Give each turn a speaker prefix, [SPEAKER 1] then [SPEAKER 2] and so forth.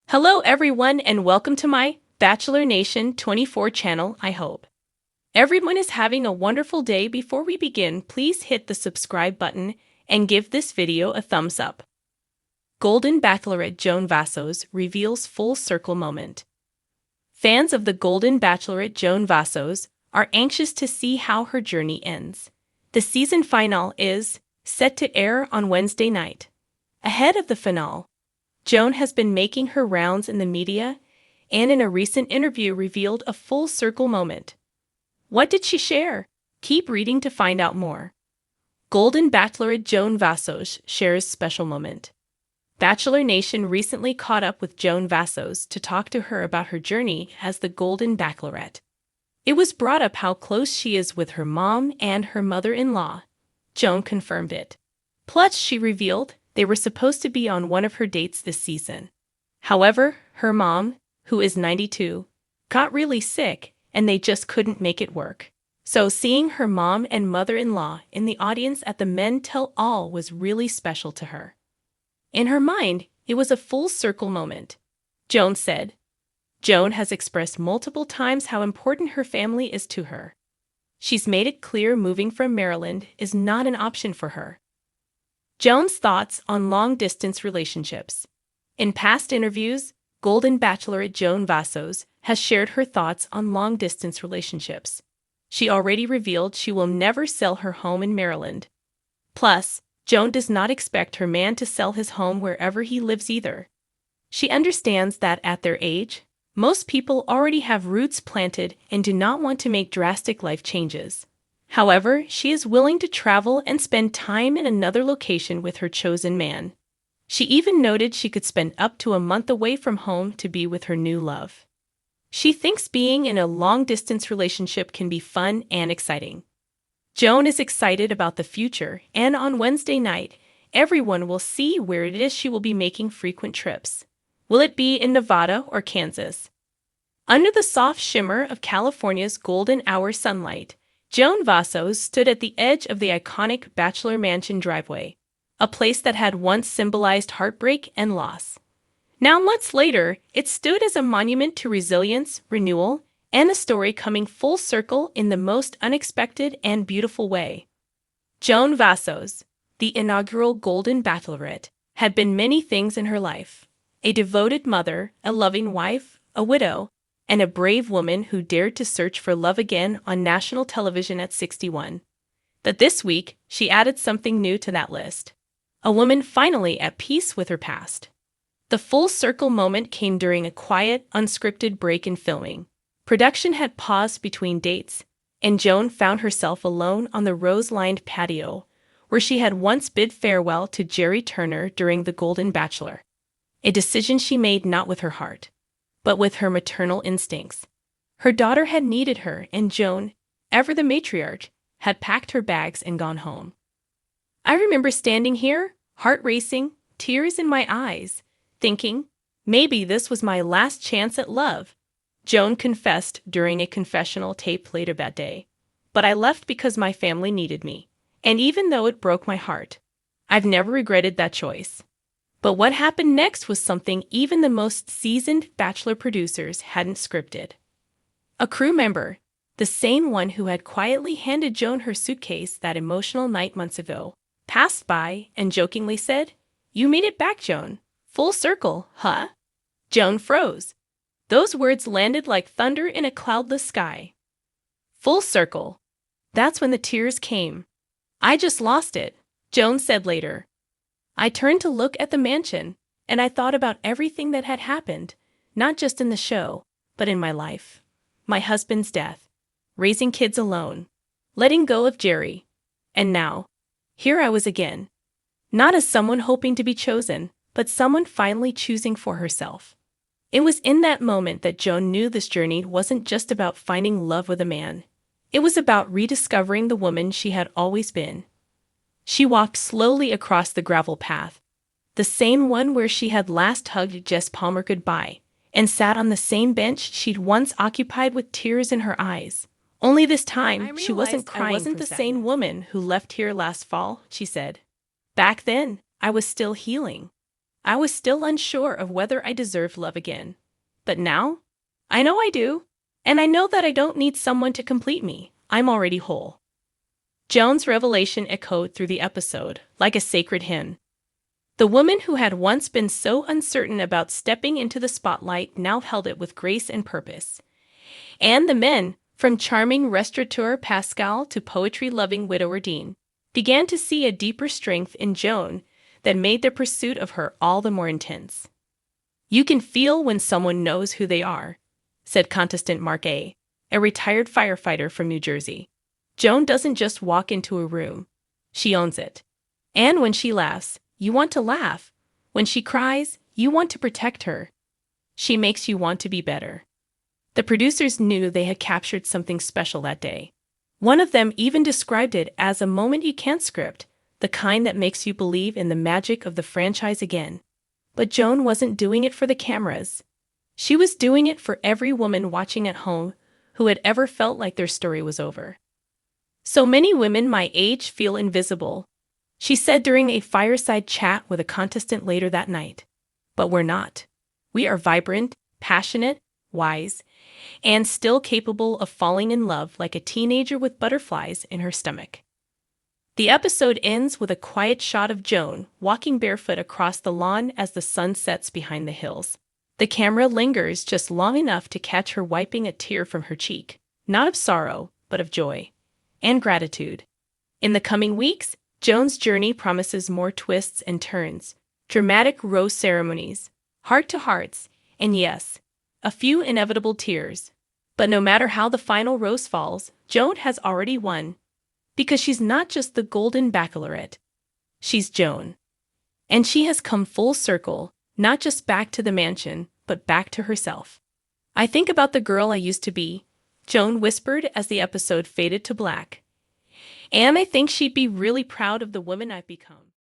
[SPEAKER 1] Hello everyone and welcome to my Bachelor Nation 24 channel. I hope everyone is having a wonderful day. Before we begin, please hit the subscribe button and give this video a thumbs up. Golden Bachelorette Joan Vassos reveals full circle moment. Fans of the Golden Bachelorette Joan Vassos are anxious to see how her journey ends. The season finale is set to air on Wednesday night. Ahead of the finale, Joan has been making her rounds in the media and in a recent interview revealed a full circle moment. What did she share? Keep reading to find out more. Golden Bachelorette Joan Vassos shares special moment. Bachelor Nation recently caught up with Joan Vassos to talk to her about her journey as the Golden Bachelorette. It was brought up how close she is with her mom and her mother-in-law. Joan confirmed it. Plus, she revealed they were supposed to be on one of her dates this season. However, her mom, who is 92, got really sick and they just couldn't make it work. So seeing her mom and mother-in-law in the audience at the Men Tell All was really special to her. In her mind, it was a full circle moment. Joan said. Joan has expressed multiple times how important her family is to her. She's made it clear moving from Maryland is not an option for her. Joan's thoughts on long-distance relationships. In past interviews, Golden Bachelorette Joan Vassos has shared her thoughts on long-distance relationships. She already revealed she will never sell her home in Maryland. Plus, Joan does not expect her man to sell his home wherever he lives either. She understands that at their age, most people already have roots planted and do not want to make drastic life changes. However, she is willing to travel and spend time in another location with her chosen man. She even noted she could spend up to a month away from home to be with her new love. She thinks being in a long-distance relationship can be fun and exciting. Joan is excited about the future, and on Wednesday night, everyone will see where it is she will be making frequent trips. Will it be in Nevada or Kansas? Under the soft shimmer of California's golden hour sunlight, Joan Vassos stood at the edge of the iconic Bachelor Mansion driveway, a place that had once symbolized heartbreak and loss. Now, months later, it stood as a monument to resilience, renewal, and a story coming full circle in the most unexpected and beautiful way. Joan Vassos, the inaugural Golden Bachelorette, had been many things in her life: a devoted mother, a loving wife, a widow, and a brave woman who dared to search for love again on national television at 61. But this week, she added something new to that list: a woman finally at peace with her past. The full circle moment came during a quiet, unscripted break in filming. Production had paused between dates, and Joan found herself alone on the rose-lined patio, where she had once bid farewell to Jerry Turner during The Golden Bachelor. A decision she made not with her heart, but with her maternal instincts. Her daughter had needed her, and Joan, ever the matriarch, had packed her bags and gone home. I remember standing here, heart racing, tears in my eyes, thinking, maybe this was my last chance at love, Joan confessed during a confessional tape later that day. But I left because my family needed me, and even though it broke my heart, I've never regretted that choice. But what happened next was something even the most seasoned Bachelor producers hadn't scripted. A crew member, the same one who had quietly handed Joan her suitcase that emotional night months ago, passed by and jokingly said, "You made it back, Joan. Full circle, huh?" Joan froze. Those words landed like thunder in a cloudless sky. Full circle. That's when the tears came. "I just lost it," Joan said later. "I turned to look at the mansion, and I thought about everything that had happened, not just in the show, but in my life. My husband's death, raising kids alone, letting go of Jerry. And now, here I was again. Not as someone hoping to be chosen, but someone finally choosing for herself." It was in that moment that Joan knew this journey wasn't just about finding love with a man. It was about rediscovering the woman she had always been. She walked slowly across the gravel path, the same one where she had last hugged Jess Palmer goodbye, and sat on the same bench she'd once occupied with tears in her eyes. Only this time, she wasn't crying. "I wasn't the same woman who left here last fall," she said. "Back then, I was still healing. I was still unsure of whether I deserved love again. But now, I know I do. And I know that I don't need someone to complete me. I'm already whole. Joan's revelation echoed through the episode, like a sacred hymn. The woman who had once been so uncertain about stepping into the spotlight now held it with grace and purpose. And the men, from charming restaurateur Pascal to poetry-loving widower Dean, began to see a deeper strength in Joan that made their pursuit of her all the more intense. "You can feel when someone knows who they are," said contestant Mark A., a retired firefighter from New Jersey. "Joan doesn't just walk into a room. She owns it. And when she laughs, you want to laugh. When she cries, you want to protect her. She makes you want to be better." The producers knew they had captured something special that day. One of them even described it as a moment you can't script, the kind that makes you believe in the magic of the franchise again. But Joan wasn't doing it for the cameras. She was doing it for every woman watching at home who had ever felt like their story was over. "So many women my age feel invisible," she said during a fireside chat with a contestant later that night. "But we're not. We are vibrant, passionate, wise, and still capable of falling in love like a teenager with butterflies in her stomach." The episode ends with a quiet shot of Joan walking barefoot across the lawn as the sun sets behind the hills. The camera lingers just long enough to catch her wiping a tear from her cheek, not of sorrow, but of joy and gratitude. In the coming weeks, Joan's journey promises more twists and turns, dramatic rose ceremonies, heart-to-hearts, and yes, a few inevitable tears. But no matter how the final rose falls, Joan has already won. Because she's not just the golden Bachelorette. She's Joan. And she has come full circle, not just back to the mansion, but back to herself. "I think about the girl I used to be," Joan whispered as the episode faded to black. "And I think she'd be really proud of the woman I've become."